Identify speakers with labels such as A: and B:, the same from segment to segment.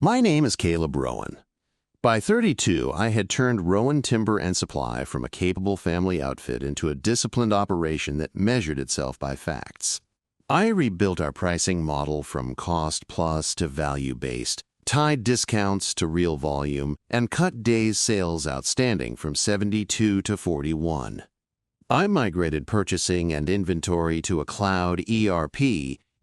A: My name is Caleb Rowan. By 32, I had turned Rowan Timber and Supply from a capable family outfit into a disciplined operation that measured itself by facts. I rebuilt our pricing model from cost-plus to value-based, tied discounts to real volume, and cut days sales outstanding from 72 to 41. I migrated purchasing and inventory to a cloud ERP,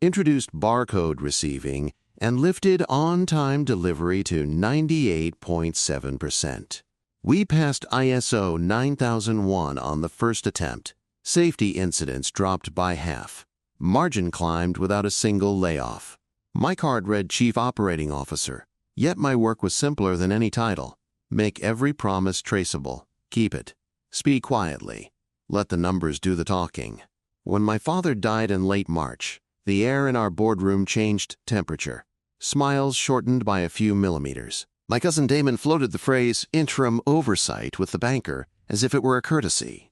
A: introduced barcode receiving, and lifted on-time delivery to 98.7%. We passed ISO 9001 on the first attempt. Safety incidents dropped by half. Margin climbed without a single layoff. My card read Chief Operating Officer, yet my work was simpler than any title. Make every promise traceable. Keep it. Speak quietly. Let the numbers do the talking. When my father died in late March, the air in our boardroom changed temperature. Smiles shortened by a few millimeters. My cousin Damon floated the phrase interim oversight with the banker as if it were a courtesy.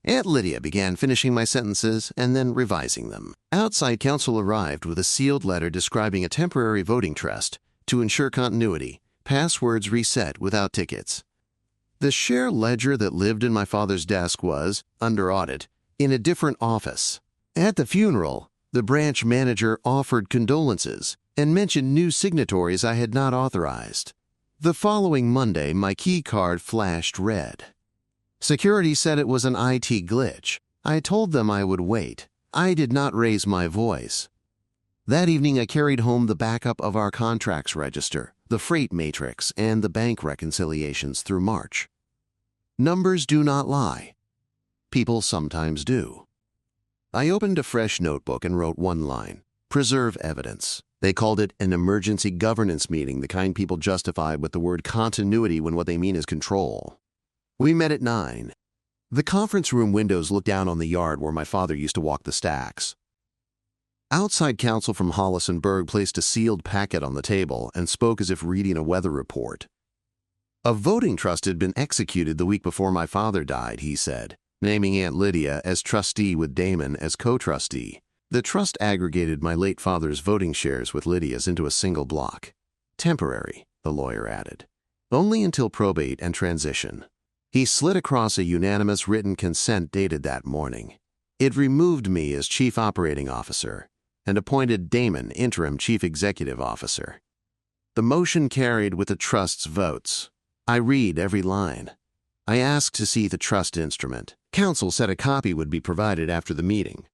A: Aunt Lydia began finishing my sentences and then revising them. Outside counsel arrived with a sealed letter describing a temporary voting trust to ensure continuity, passwords reset without tickets. The share ledger that lived in my father's desk was, under audit, in a different office. At the funeral, the branch manager offered condolences and mentioned new signatories I had not authorized. The following Monday, my key card flashed red. Security said it was an IT glitch. I told them I would wait. I did not raise my voice. That evening, I carried home the backup of our contracts register, the freight matrix, and the bank reconciliations through March. Numbers do not lie. People sometimes do. I opened a fresh notebook and wrote one line: preserve evidence. They called it an emergency governance meeting, the kind people justify with the word continuity when what they mean is control. We met at 9. The conference room windows looked down on the yard where my father used to walk the stacks. Outside counsel from Hollis & Berg placed a sealed packet on the table and spoke as if reading a weather report. A voting trust had been executed the week before my father died, he said, naming Aunt Lydia as trustee with Damon as co-trustee. The trust aggregated my late father's voting shares with Lydia's into a single block. Temporary, the lawyer added. Only until probate and transition. He slid across a unanimous written consent dated that morning. It removed me as Chief Operating Officer and appointed Damon Interim Chief Executive Officer. The motion carried with the trust's votes. I read every line. I asked to see the trust instrument. Counsel said a copy would be provided after the meeting.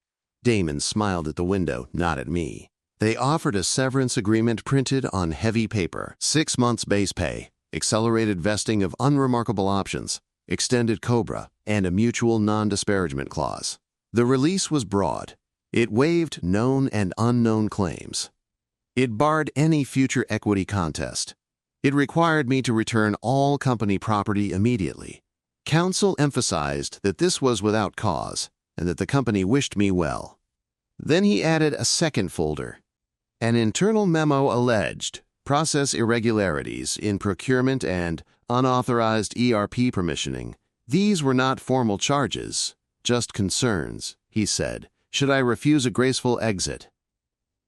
A: Damon smiled at the window, not at me. They offered a severance agreement printed on heavy paper, 6 months base pay, accelerated vesting of unremarkable options, extended COBRA, and a mutual non-disparagement clause. The release was broad. It waived known and unknown claims. It barred any future equity contest. It required me to return all company property immediately. Counsel emphasized that this was without cause and that the company wished me well. Then he added a second folder. An internal memo alleged process irregularities in procurement and unauthorized ERP permissioning. These were not formal charges, just concerns, he said. Should I refuse a graceful exit?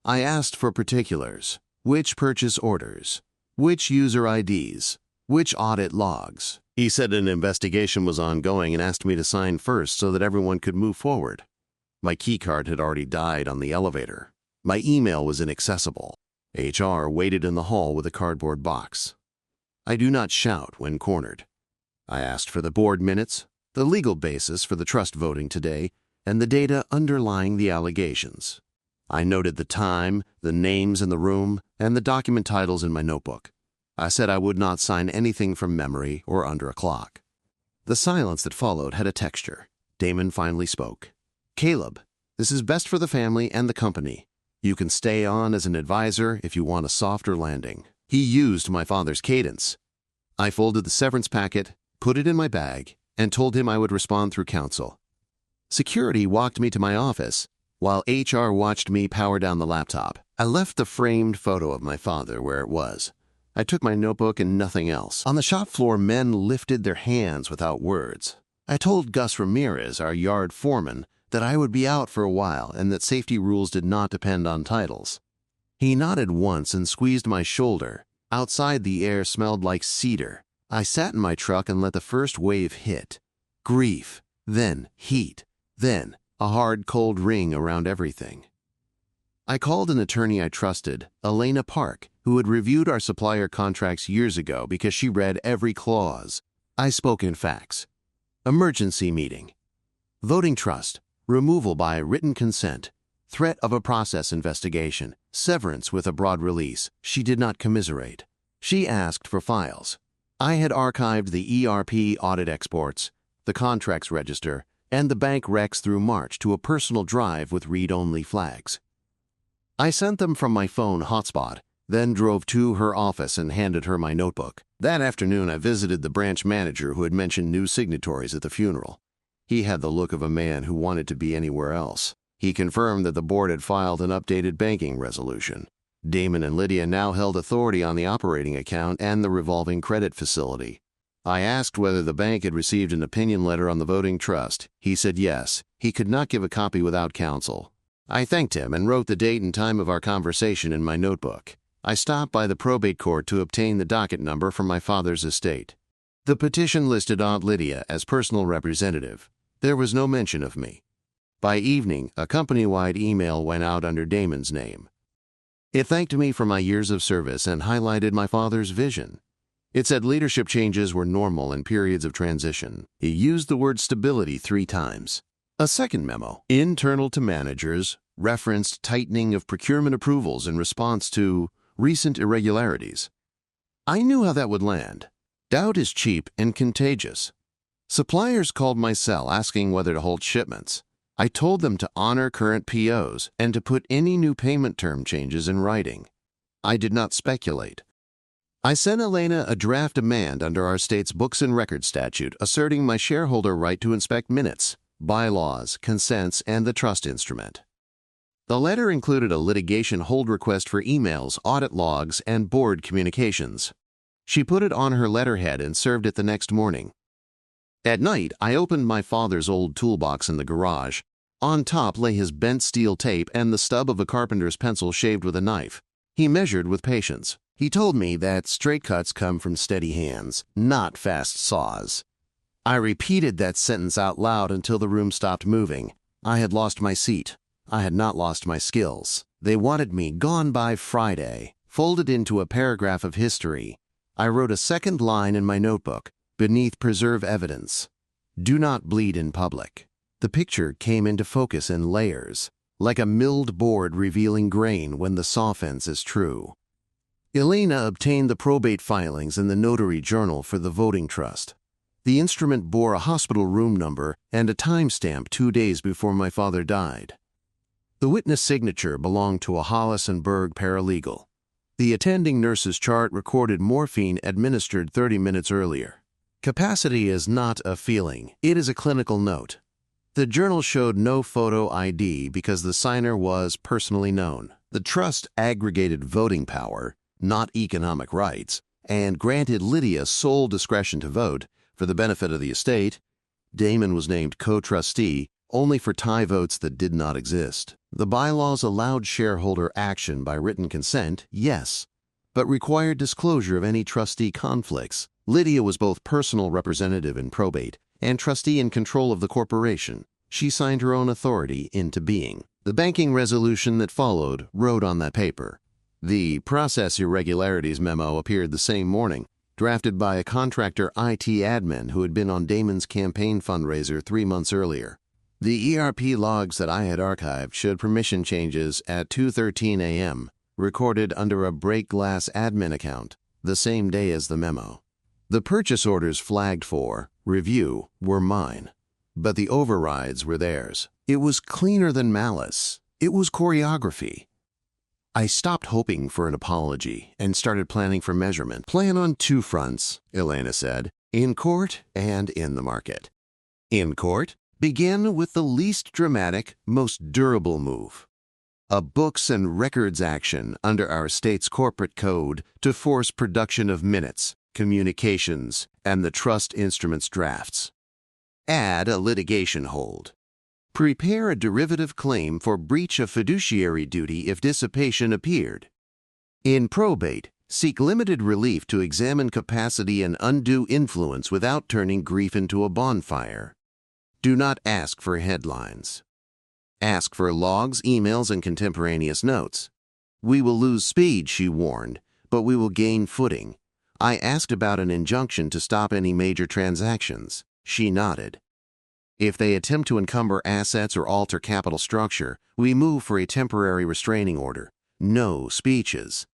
A: I asked for particulars. Which purchase orders? Which user IDs? Which audit logs? He said an investigation was ongoing and asked me to sign first so that everyone could move forward. My keycard had already died on the elevator. My email was inaccessible. HR waited in the hall with a cardboard box. I do not shout when cornered. I asked for the board minutes, the legal basis for the trust voting today, and the data underlying the allegations. I noted the time, the names in the room, and the document titles in my notebook. I said I would not sign anything from memory or under a clock. The silence that followed had a texture. Damon finally spoke. Caleb, this is best for the family and the company. You can stay on as an advisor if you want a softer landing. He used my father's cadence. I folded the severance packet, put it in my bag, and told him I would respond through counsel. Security walked me to my office, while HR watched me power down the laptop. I left the framed photo of my father where it was. I took my notebook and nothing else. On the shop floor, men lifted their hands without words. I told Gus Ramirez, our yard foreman, that I would be out for a while and that safety rules did not depend on titles. He nodded once and squeezed my shoulder, Outside, the air smelled like cedar. I sat in my truck and let the first wave hit. Grief, then heat, then a hard, cold ring around everything. I called an attorney I trusted, Elena Park, who had reviewed our supplier contracts years ago because she read every clause. I spoke in facts. Emergency meeting. Voting trust. Removal by written consent. Threat of a process investigation. Severance with a broad release. She did not commiserate. She asked for files. I had archived the ERP audit exports, the contracts register, and the bank recs through March to a personal drive with read-only flags. I sent them from my phone hotspot, then drove to her office and handed her my notebook. That afternoon, I visited the branch manager who had mentioned new signatories at the funeral. He had the look of a man who wanted to be anywhere else. He confirmed that the board had filed an updated banking resolution. Damon and Lydia now held authority on the operating account and the revolving credit facility. I asked whether the bank had received an opinion letter on the voting trust. He said yes. He could not give a copy without counsel. I thanked him and wrote the date and time of our conversation in my notebook. I stopped by the probate court to obtain the docket number from my father's estate. The petition listed Aunt Lydia as personal representative. There was no mention of me. By evening, a company-wide email went out under Damon's name. It thanked me for my years of service and highlighted my father's vision. It said leadership changes were normal in periods of transition. It used the word stability 3 times. A second memo, internal to managers, referenced tightening of procurement approvals in response to recent irregularities. I knew how that would land. Doubt is cheap and contagious. Suppliers called my cell asking whether to hold shipments. I told them to honor current POs and to put any new payment term changes in writing. I did not speculate. I sent Elena a draft demand under our state's Books and Records statute asserting my shareholder right to inspect minutes, bylaws, consents, and the trust instrument. The letter included a litigation hold request for emails, audit logs, and board communications. She put it on her letterhead and served it the next morning. At night, I opened my father's old toolbox in the garage. On top lay his bent steel tape and the stub of a carpenter's pencil shaved with a knife. He measured with patience. He told me that straight cuts come from steady hands, not fast saws. I repeated that sentence out loud until the room stopped moving. I had lost my seat. I had not lost my skills. They wanted me gone by Friday, folded into a paragraph of history. I wrote a second line in my notebook, beneath preserve evidence. Do not bleed in public. The picture came into focus in layers, like a milled board revealing grain when the saw fence is true. Elena obtained the probate filings in the notary journal for the voting trust. The instrument bore a hospital room number and a timestamp 2 days before my father died. The witness signature belonged to a Hollis & Berg paralegal. The attending nurse's chart recorded morphine administered 30 minutes earlier. Capacity is not a feeling, it is a clinical note. The journal showed no photo ID because the signer was personally known. The trust aggregated voting power, not economic rights, and granted Lydia sole discretion to vote for the benefit of the estate. Damon was named co-trustee only for tie votes that did not exist. The bylaws allowed shareholder action by written consent, yes, but required disclosure of any trustee conflicts. Lydia was both personal representative in probate and trustee in control of the corporation. She signed her own authority into being. The banking resolution that followed wrote on that paper. The process irregularities memo appeared the same morning, drafted by a contractor IT admin who had been on Damon's campaign fundraiser 3 months earlier. The ERP logs that I had archived showed permission changes at 2:13 a.m., recorded under a break glass admin account, the same day as the memo. The purchase orders flagged for review were mine, but the overrides were theirs. It was cleaner than malice. It was choreography. I stopped hoping for an apology and started planning for measurement. Plan on 2 fronts, Elena said, in court and in the market. In court, begin with the least dramatic, most durable move. A books and records action under our state's corporate code to force production of minutes, communications, and the trust instruments drafts. Add a litigation hold. Prepare a derivative claim for breach of fiduciary duty if dissipation appeared. In probate, Seek limited relief to examine capacity and undue influence without turning grief into a bonfire. Do not ask for headlines. Ask for logs, emails, and contemporaneous notes. We will lose speed, she warned, but we will gain footing. I asked about an injunction to stop any major transactions. She nodded. If they attempt to encumber assets or alter capital structure, we move for a temporary restraining order. No speeches.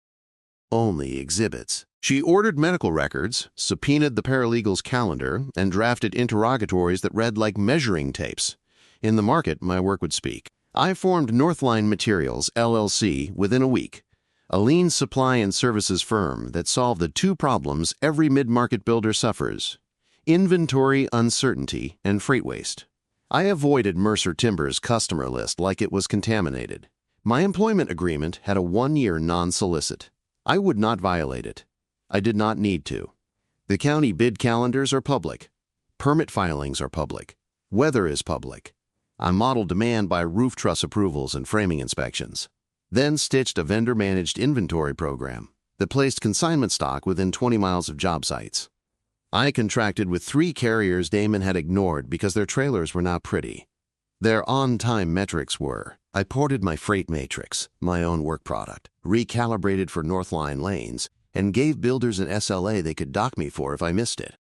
A: Only exhibits. She ordered medical records, subpoenaed the paralegal's calendar, and drafted interrogatories that read like measuring tapes. In the market, my work would speak. I formed Northline Materials, LLC, within a week, a lean supply and services firm that solved the two problems every mid-market builder suffers: inventory uncertainty and freight waste. I avoided Mercer Timber's customer list like it was contaminated. My employment agreement had a 1-year non-solicit. I would not violate it. I did not need to. The county bid calendars are public. Permit filings are public. Weather is public. I modeled demand by roof truss approvals and framing inspections. Then stitched a vendor-managed inventory program that placed consignment stock within 20 miles of job sites. I contracted with 3 carriers Damon had ignored because their trailers were not pretty. Their on-time metrics were: I ported my freight matrix, my own work product, recalibrated for Northline lanes, and gave builders an SLA they could dock me for if I missed it.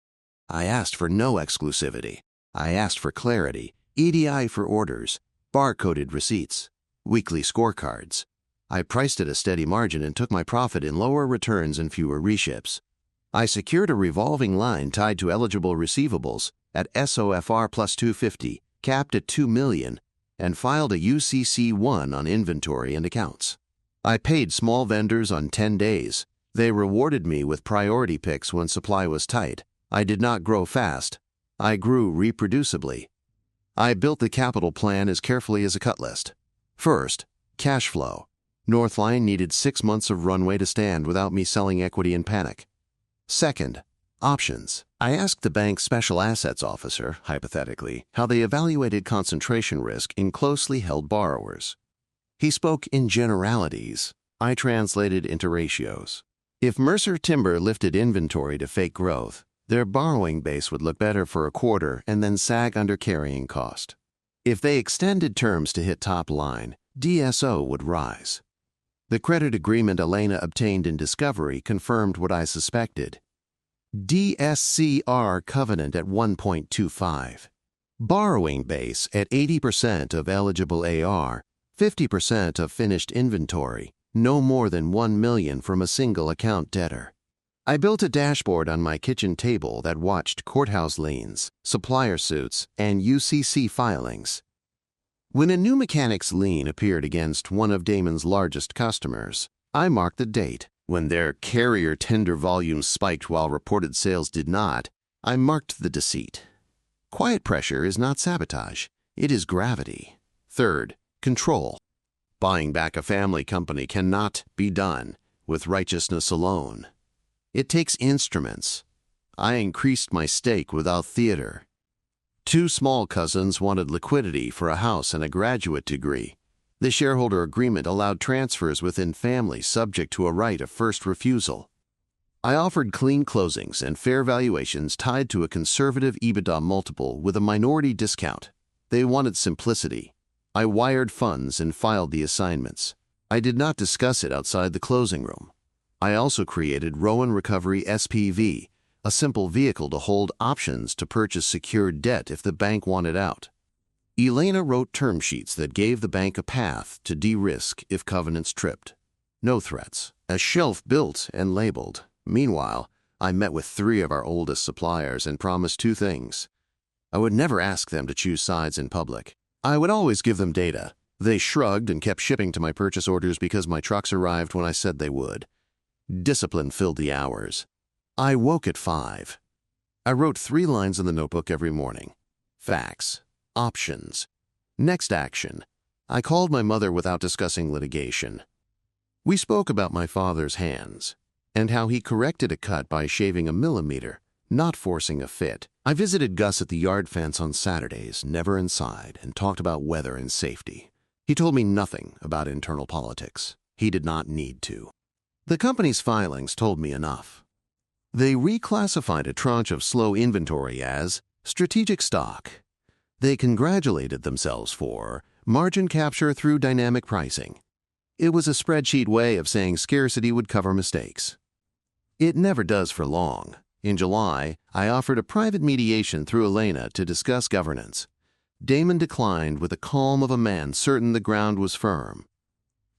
A: I asked for no exclusivity. I asked for clarity, EDI for orders, bar-coded receipts, weekly scorecards. I priced at a steady margin and took my profit in lower returns and fewer reships. I secured a revolving line tied to eligible receivables at SOFR plus 250, capped at $2 million, and filed a UCC-1 on inventory and accounts. I paid small vendors on 10 days. They rewarded me with priority picks when supply was tight. I did not grow fast. I grew reproducibly. I built the capital plan as carefully as a cut list. First, cash flow. Northline needed 6 months of runway to stand without me selling equity in panic. Second, options. I asked the bank's special assets officer, hypothetically, how they evaluated concentration risk in closely held borrowers. He spoke in generalities. I translated into ratios. If Mercer Timber lifted inventory to fake growth, their borrowing base would look better for a quarter and then sag under carrying cost. If they extended terms to hit top line, DSO would rise. The credit agreement Elena obtained in discovery confirmed what I suspected. DSCR covenant at 1.25. Borrowing base at 80% of eligible AR, 50% of finished inventory, no more than $1 million from a single account debtor. I built a dashboard on my kitchen table that watched courthouse liens, supplier suits, and UCC filings. When a new mechanic's lien appeared against one of Damon's largest customers, I marked the date. When their carrier tender volumes spiked while reported sales did not, I marked the deceit. Quiet pressure is not sabotage. It is gravity. Third, control. Buying back a family company cannot be done with righteousness alone. It takes instruments. I increased my stake without theater. 2 small cousins wanted liquidity for a house and a graduate degree. The shareholder agreement allowed transfers within families subject to a right of first refusal. I offered clean closings and fair valuations tied to a conservative EBITDA multiple with a minority discount. They wanted simplicity. I wired funds and filed the assignments. I did not discuss it outside the closing room. I also created Rowan Recovery SPV, a simple vehicle to hold options to purchase secured debt if the bank wanted out. Elena wrote term sheets that gave the bank a path to de-risk if covenants tripped. No threats. A shelf built and labeled. Meanwhile, I met with 3 of our oldest suppliers and promised 2 things. I would never ask them to choose sides in public. I would always give them data. They shrugged and kept shipping to my purchase orders because my trucks arrived when I said they would. Discipline filled the hours. I woke at 5. I wrote 3 lines in the notebook every morning. Facts. Options. Next action. I called my mother without discussing litigation. We spoke about my father's hands and how he corrected a cut by shaving a millimeter, not forcing a fit. I visited Gus at the yard fence on Saturdays, never inside, and talked about weather and safety. He told me nothing about internal politics. He did not need to. The company's filings told me enough. They reclassified a tranche of slow inventory as strategic stock. They congratulated themselves for margin capture through dynamic pricing. It was a spreadsheet way of saying scarcity would cover mistakes. It never does for long. In July, I offered a private mediation through Elena to discuss governance. Damon declined with the calm of a man certain the ground was firm.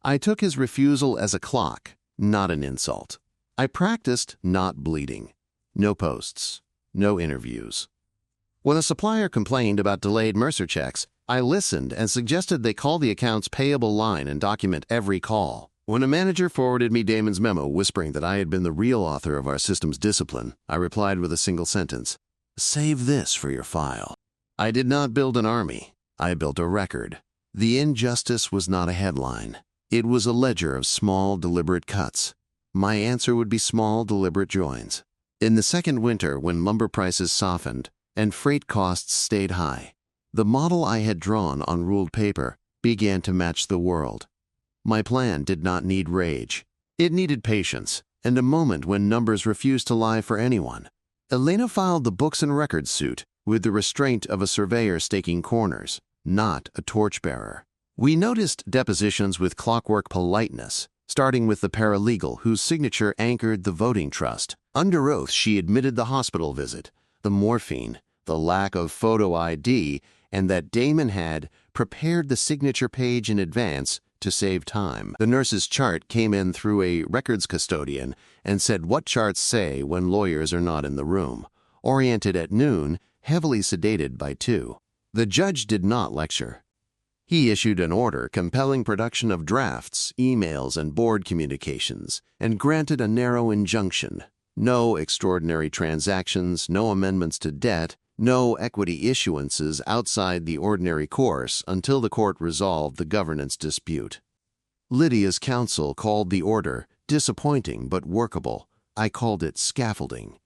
A: I took his refusal as a clock, not an insult. I practiced not bleeding. No posts. No interviews. When a supplier complained about delayed Mercer checks, I listened and suggested they call the accounts payable line and document every call. When a manager forwarded me Damon's memo whispering that I had been the real author of our system's discipline, I replied with a single sentence, "Save this for your file." I did not build an army. I built a record. The injustice was not a headline. It was a ledger of small, deliberate cuts. My answer would be small, deliberate joins. In the second winter, when lumber prices softened and freight costs stayed high, the model I had drawn on ruled paper began to match the world. My plan did not need rage. It needed patience and a moment when numbers refused to lie for anyone. Elena filed the books and records suit with the restraint of a surveyor staking corners, not a torchbearer. We noticed depositions with clockwork politeness, starting with the paralegal whose signature anchored the voting trust. Under oath, she admitted the hospital visit, the morphine, the lack of photo ID, and that Damon had prepared the signature page in advance to save time. The nurse's chart came in through a records custodian and said what charts say when lawyers are not in the room. Oriented at noon, heavily sedated by 2. The judge did not lecture. He issued an order compelling production of drafts, emails, and board communications, and granted a narrow injunction: no extraordinary transactions, no amendments to debt, no equity issuances outside the ordinary course until the court resolved the governance dispute. Lydia's counsel called the order disappointing but workable. I called it scaffolding.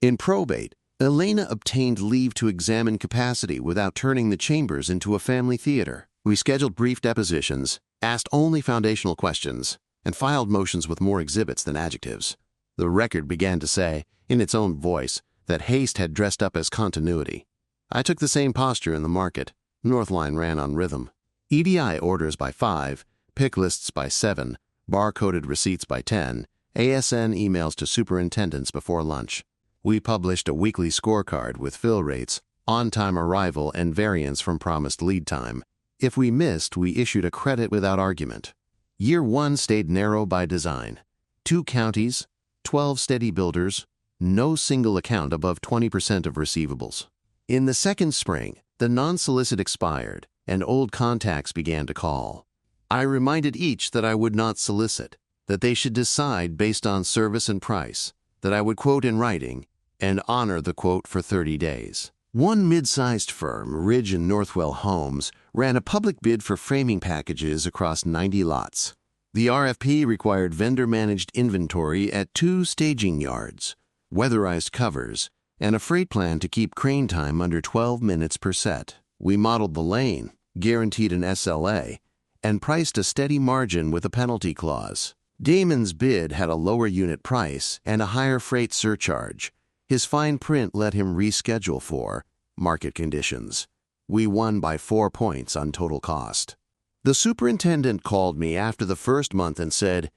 A: In probate, Elena obtained leave to examine capacity without turning the chambers into a family theater. We scheduled brief depositions, asked only foundational questions, and filed motions with more exhibits than adjectives. The record began to say, in its own voice, that haste had dressed up as continuity. I took the same posture in the market. Northline ran on rhythm. EDI orders by 5, pick lists by 7, bar-coded receipts by 10, ASN emails to superintendents before lunch. We published a weekly scorecard with fill rates, on-time arrival, and variance from promised lead time. If we missed, we issued a credit without argument. Year 1 stayed narrow by design. 2 counties, 12 steady builders, no single account above 20% of receivables. In the second spring, the non-solicit expired, and old contacts began to call. I reminded each that I would not solicit, that they should decide based on service and price, that I would quote in writing, and honor the quote for 30 days. One mid-sized firm, Ridge and Northwell Homes, ran a public bid for framing packages across 90 lots. The RFP required vendor-managed inventory at 2 staging yards, weatherized covers, and a freight plan to keep crane time under 12 minutes per set. We modeled the lane, guaranteed an SLA, and priced a steady margin with a penalty clause. Damon's bid had a lower unit price and a higher freight surcharge. His fine print let him reschedule for market conditions. We won by 4 points on total cost. The superintendent called me after the first month and said,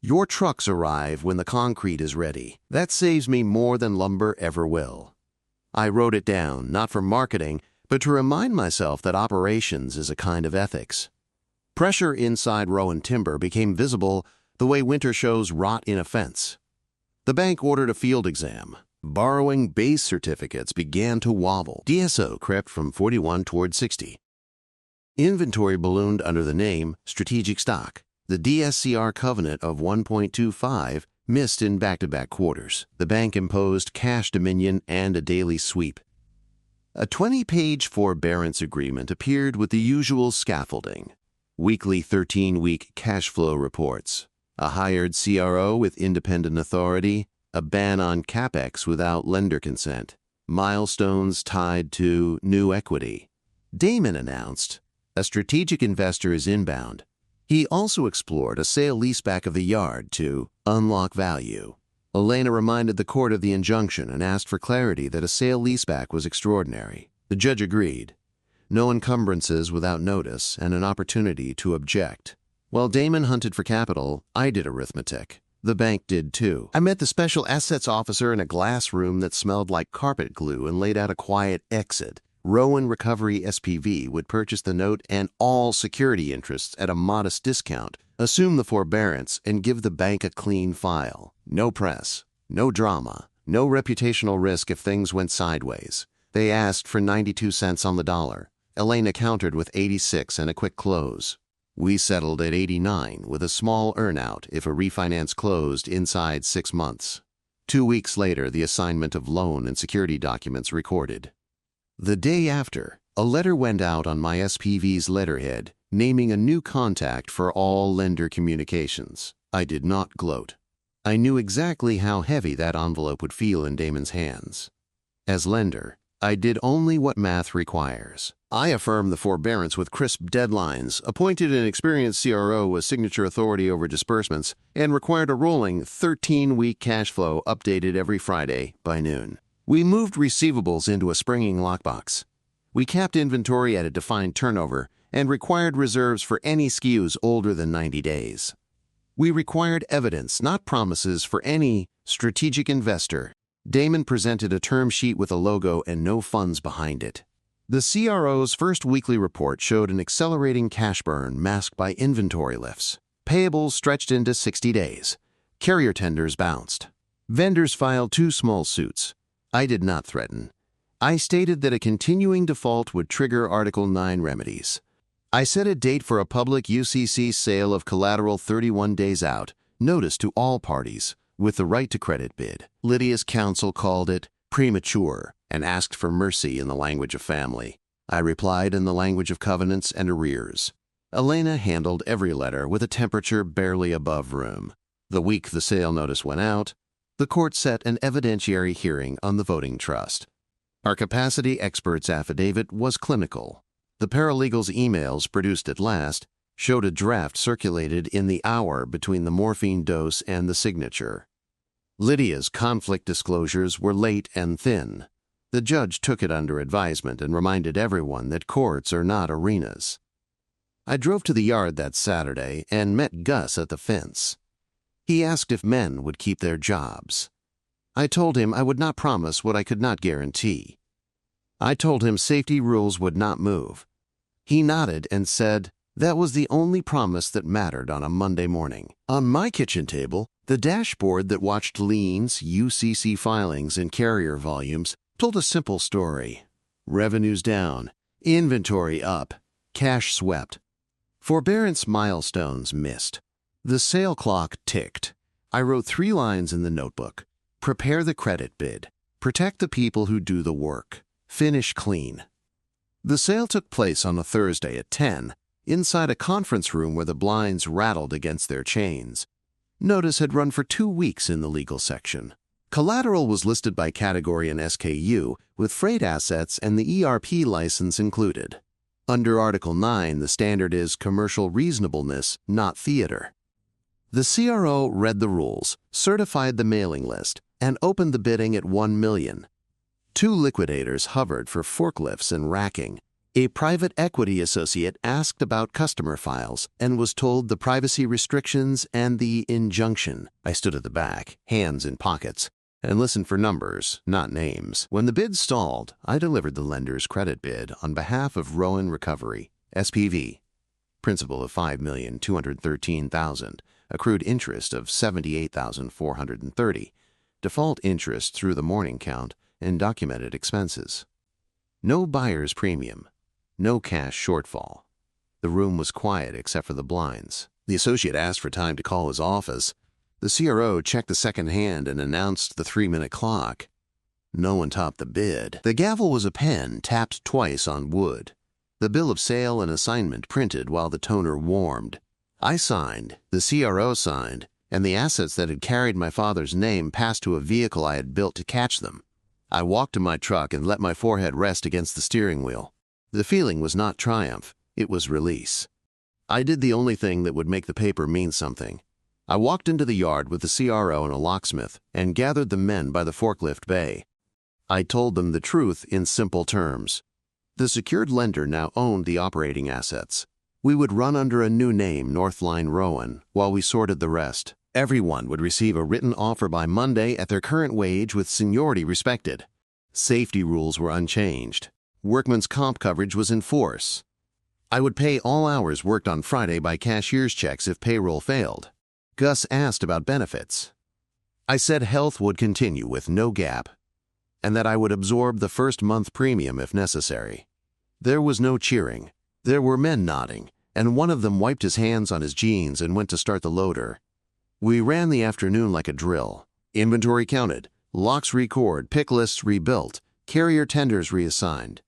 A: "Your trucks arrive when the concrete is ready. That saves me more than lumber ever will." I wrote it down, not for marketing, but to remind myself that operations is a kind of ethics. Pressure inside Rowan Timber became visible the way winter shows rot in a fence. The bank ordered a field exam. Borrowing base certificates began to wobble. DSO crept from 41 toward 60. Inventory ballooned under the name Strategic Stock. The DSCR covenant of 1.25 missed in back-to-back quarters. The bank imposed cash dominion and a daily sweep. A 20-page forbearance agreement appeared with the usual scaffolding. Weekly 13-week cash flow reports, a hired CRO with independent authority, a ban on CapEx without lender consent, milestones tied to new equity. Damon announced, "A strategic investor is inbound. He also explored a sale-leaseback of the yard to unlock value. Elena reminded the court of the injunction and asked for clarity that a sale-leaseback was extraordinary. The judge agreed. No encumbrances without notice and an opportunity to object. While Damon hunted for capital, I did arithmetic. The bank did too. I met the special assets officer in a glass room that smelled like carpet glue and laid out a quiet exit. Rowan Recovery SPV would purchase the note and all security interests at a modest discount, assume the forbearance, and give the bank a clean file. No press, no drama, no reputational risk if things went sideways. They asked for 92 cents on the dollar. Elena countered with 86 and a quick close. We settled at 89 with a small earnout if a refinance closed inside 6 months. 2 weeks later, the assignment of loan and security documents recorded. The day after, a letter went out on my SPV's letterhead, naming a new contact for all lender communications. I did not gloat. I knew exactly how heavy that envelope would feel in Damon's hands. As lender, I did only what math requires. I affirmed the forbearance with crisp deadlines, appointed an experienced CRO as signature authority over disbursements, and required a rolling 13-week cash flow updated every Friday by noon. We moved receivables into a springing lockbox. We capped inventory at a defined turnover and required reserves for any SKUs older than 90 days. We required evidence, not promises, for any strategic investor. Damon presented a term sheet with a logo and no funds behind it. The CRO's first weekly report showed an accelerating cash burn masked by inventory lifts. Payables stretched into 60 days. Carrier tenders bounced. Vendors filed 2 small suits. I did not threaten. I stated that a continuing default would trigger Article 9 remedies. I set a date for a public UCC sale of collateral 31 days out, notice to all parties, with the right to credit bid. Lydia's counsel called it premature and asked for mercy in the language of family. I replied in the language of covenants and arrears. Elena handled every letter with a temperature barely above room. The week the sale notice went out, the court set an evidentiary hearing on the voting trust. Our capacity expert's affidavit was clinical. The paralegal's emails, produced at last, showed a draft circulated in the hour between the morphine dose and the signature. Lydia's conflict disclosures were late and thin. The judge took it under advisement and reminded everyone that courts are not arenas. I drove to the yard that Saturday and met Gus at the fence. He asked if men would keep their jobs. I told him I would not promise what I could not guarantee. I told him safety rules would not move. He nodded and said that was the only promise that mattered on a Monday morning. On my kitchen table, the dashboard that watched liens, UCC filings, and carrier volumes told a simple story. Revenues down, inventory up, cash swept. Forbearance milestones missed. The sale clock ticked. I wrote 3 lines in the notebook. Prepare the credit bid. Protect the people who do the work. Finish clean. The sale took place on a Thursday at 10, inside a conference room where the blinds rattled against their chains. Notice had run for 2 weeks in the legal section. Collateral was listed by category and SKU, with freight assets and the ERP license included. Under Article 9, the standard is commercial reasonableness, not theater. The CRO read the rules, certified the mailing list, and opened the bidding at $1 million. 2 liquidators hovered for forklifts and racking. A private equity associate asked about customer files and was told the privacy restrictions and the injunction. I stood at the back, hands in pockets, and listened for numbers, not names. When the bid stalled, I delivered the lender's credit bid on behalf of Rowan Recovery, SPV. Principal of $5,213,000, accrued interest of $78,430, default interest through the morning count, and documented expenses. No buyer's premium, no cash shortfall. The room was quiet except for the blinds. The associate asked for time to call his office. The CRO checked the second hand and announced the 3-minute clock. No one topped the bid. The gavel was a pen tapped twice on wood. The bill of sale and assignment printed while the toner warmed. I signed, the CRO signed, and the assets that had carried my father's name passed to a vehicle I had built to catch them. I walked to my truck and let my forehead rest against the steering wheel. The feeling was not triumph, it was release. I did the only thing that would make the paper mean something. I walked into the yard with the CRO and a locksmith and gathered the men by the forklift bay. I told them the truth in simple terms. The secured lender now owned the operating assets. We would run under a new name, Northline Rowan, while we sorted the rest. Everyone would receive a written offer by Monday at their current wage with seniority respected. Safety rules were unchanged. Workman's comp coverage was in force. I would pay all hours worked on Friday by cashier's checks if payroll failed. Gus asked about benefits. I said health would continue with no gap, and that I would absorb the first month premium if necessary. There was no cheering. There were men nodding, and one of them wiped his hands on his jeans and went to start the loader. We ran the afternoon like a drill. Inventory counted, locks record, pick lists rebuilt, carrier tenders reassigned.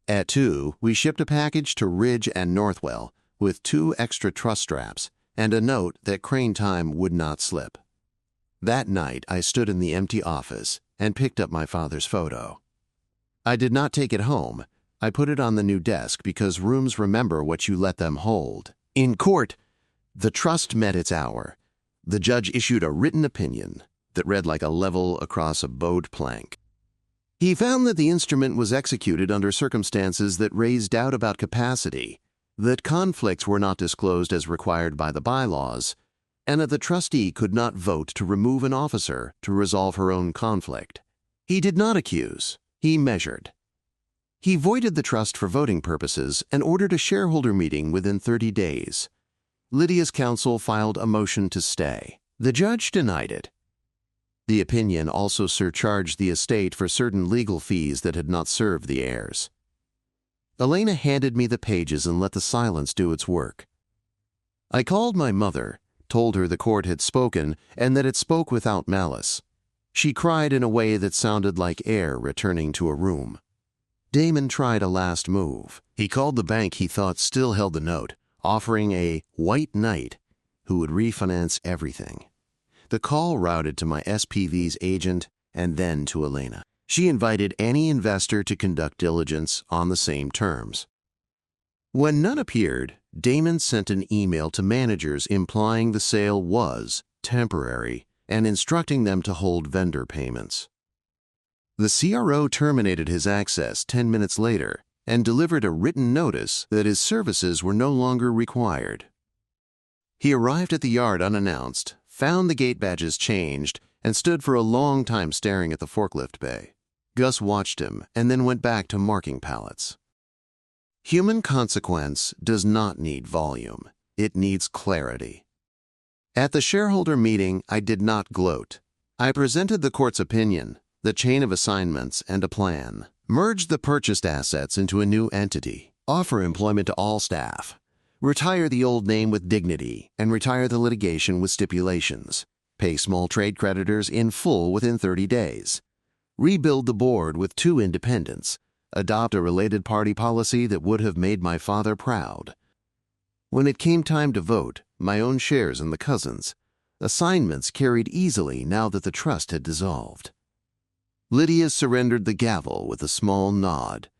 A: At 2, we shipped a package to Ridge and Northwell with 2 extra truss straps and a note that crane time would not slip. That night, I stood in the empty office and picked up my father's photo. I did not take it home. I put it on the new desk because rooms remember what you let them hold. In court, the trust met its hour. The judge issued a written opinion that read like a level across a bowed plank. He found that the instrument was executed under circumstances that raised doubt about capacity, that conflicts were not disclosed as required by the bylaws, and that the trustee could not vote to remove an officer to resolve her own conflict. He did not accuse, he measured. He voided the trust for voting purposes and ordered a shareholder meeting within 30 days. Lydia's counsel filed a motion to stay. The judge denied it. The opinion also surcharged the estate for certain legal fees that had not served the heirs. Elena handed me the pages and let the silence do its work. I called my mother, told her the court had spoken and that it spoke without malice. She cried in a way that sounded like air returning to a room. Damon tried a last move. He called the bank he thought still held the note, offering a white knight who would refinance everything. The call routed to my SPV's agent and then to Elena. She invited any investor to conduct diligence on the same terms. When none appeared, Damon sent an email to managers implying the sale was temporary and instructing them to hold vendor payments. The CRO terminated his access 10 minutes later and delivered a written notice that his services were no longer required. He arrived at the yard unannounced, found the gate badges changed, and stood for a long time staring at the forklift bay. Gus watched him and then went back to marking pallets. Human consequence does not need volume. It needs clarity. At the shareholder meeting, I did not gloat. I presented the court's opinion, the chain of assignments, and a plan. Merge the purchased assets into a new entity. Offer employment to all staff. Retire the old name with dignity and retire the litigation with stipulations. Pay small trade creditors in full within 30 days. Rebuild the board with 2 independents. Adopt a related party policy that would have made my father proud. When it came time to vote, my own shares in the cousins, assignments carried easily now that the trust had dissolved. Lydia surrendered the gavel with a small nod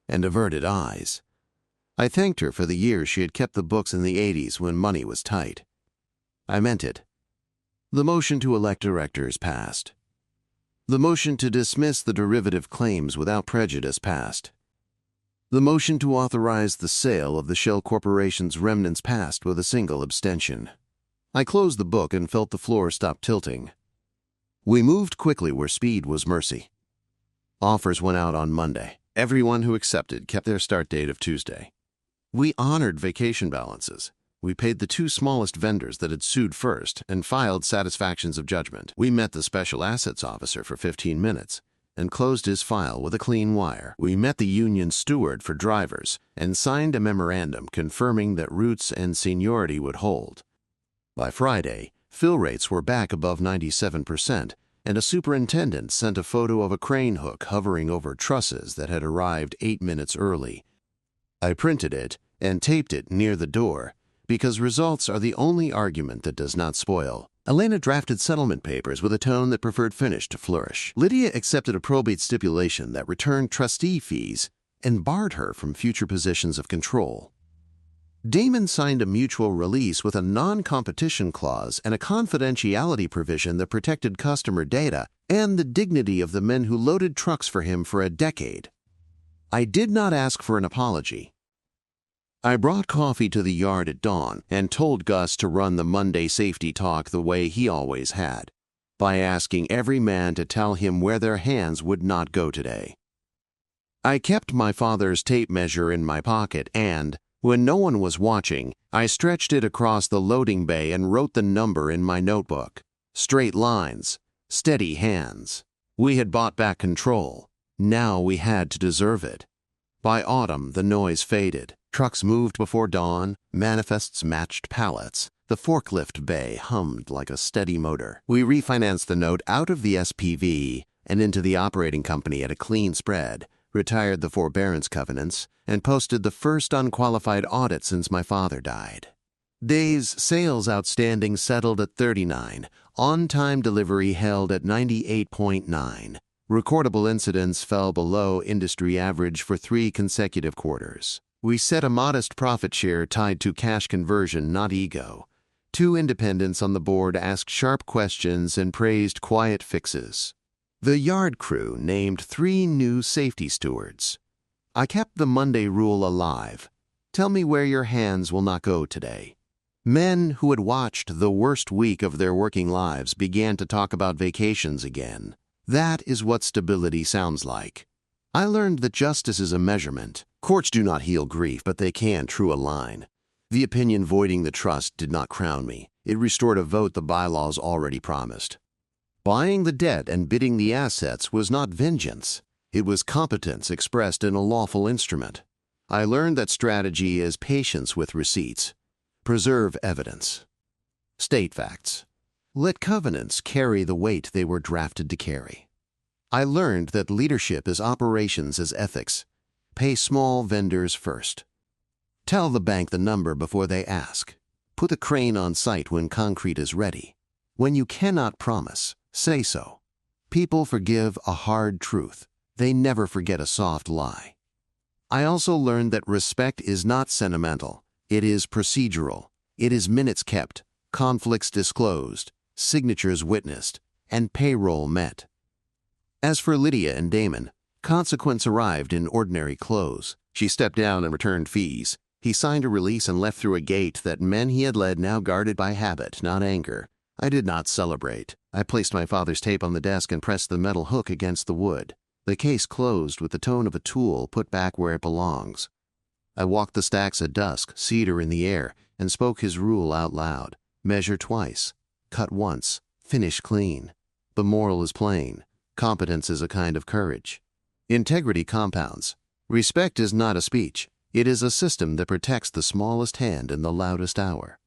A: and averted eyes. I thanked her for the years she had kept the books in the 80s when money was tight. I meant it. The motion to elect directors passed. The motion to dismiss the derivative claims without prejudice passed. The motion to authorize the sale of the Shell Corporation's remnants passed with a single abstention. I closed the book and felt the floor stop tilting. We moved quickly where speed was mercy. Offers went out on Monday. Everyone who accepted kept their start date of Tuesday. We honored vacation balances. We paid the 2 smallest vendors that had sued first and filed satisfactions of judgment. We met the special assets officer for 15 minutes and closed his file with a clean wire. We met the union steward for drivers and signed a memorandum confirming that roots and seniority would hold. By Friday, fill rates were back above 97%, and a superintendent sent a photo of a crane hook hovering over trusses that had arrived 8 minutes early. I printed it and taped it near the door, because results are the only argument that does not spoil. Elena drafted settlement papers with a tone that preferred finish to flourish. Lydia accepted a probate stipulation that returned trustee fees and barred her from future positions of control. Damon signed a mutual release with a non-competition clause and a confidentiality provision that protected customer data and the dignity of the men who loaded trucks for him for a decade. I did not ask for an apology. I brought coffee to the yard at dawn and told Gus to run the Monday safety talk the way he always had, by asking every man to tell him where their hands would not go today. I kept my father's tape measure in my pocket and, when no one was watching, I stretched it across the loading bay and wrote the number in my notebook. Straight lines, steady hands. We had bought back control. Now we had to deserve it. By autumn, the noise faded. Trucks moved before dawn, manifests matched pallets. The forklift bay hummed like a steady motor. We refinanced the note out of the SPV and into the operating company at a clean spread, retired the forbearance covenants, and posted the first unqualified audit since my father died. Days sales outstanding settled at 39, on-time delivery held at 98.9. Recordable incidents fell below industry average for 3 consecutive quarters. We set a modest profit share tied to cash conversion, not ego. 2 independents on the board asked sharp questions and praised quiet fixes. The yard crew named 3 new safety stewards. I kept the Monday rule alive. Tell me where your hands will not go today. Men who had watched the worst week of their working lives began to talk about vacations again. That is what stability sounds like. I learned that justice is a measurement. Courts do not heal grief, but they can true a line. The opinion voiding the trust did not crown me. It restored a vote the bylaws already promised. Buying the debt and bidding the assets was not vengeance. It was competence expressed in a lawful instrument. I learned that strategy is patience with receipts. Preserve evidence. State facts. Let covenants carry the weight they were drafted to carry. I learned that leadership is operations as ethics. Pay small vendors first. Tell the bank the number before they ask. Put the crane on site when concrete is ready. When you cannot promise, say so. People forgive a hard truth. They never forget a soft lie. I also learned that respect is not sentimental. It is procedural. It is minutes kept, conflicts disclosed, signatures witnessed, and payroll met. As for Lydia and Damon, consequence arrived in ordinary clothes. She stepped down and returned fees. He signed a release and left through a gate that men he had led now guarded by habit, not anger. I did not celebrate. I placed my father's tape on the desk and pressed the metal hook against the wood. The case closed with the tone of a tool put back where it belongs. I walked the stacks at dusk, cedar in the air, and spoke his rule out loud. Measure twice. Cut once. Finish clean. The moral is plain. Competence is a kind of courage. Integrity compounds. Respect is not a speech. It is a system that protects the smallest hand in the loudest hour.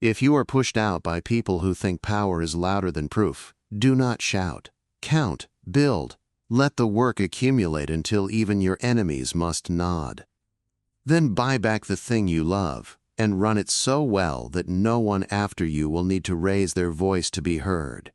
A: If you are pushed out by people who think power is louder than proof, do not shout. Count. Build. Let the work accumulate until even your enemies must nod. Then buy back the thing you love and run it so well that no one after you will need to raise their voice to be heard.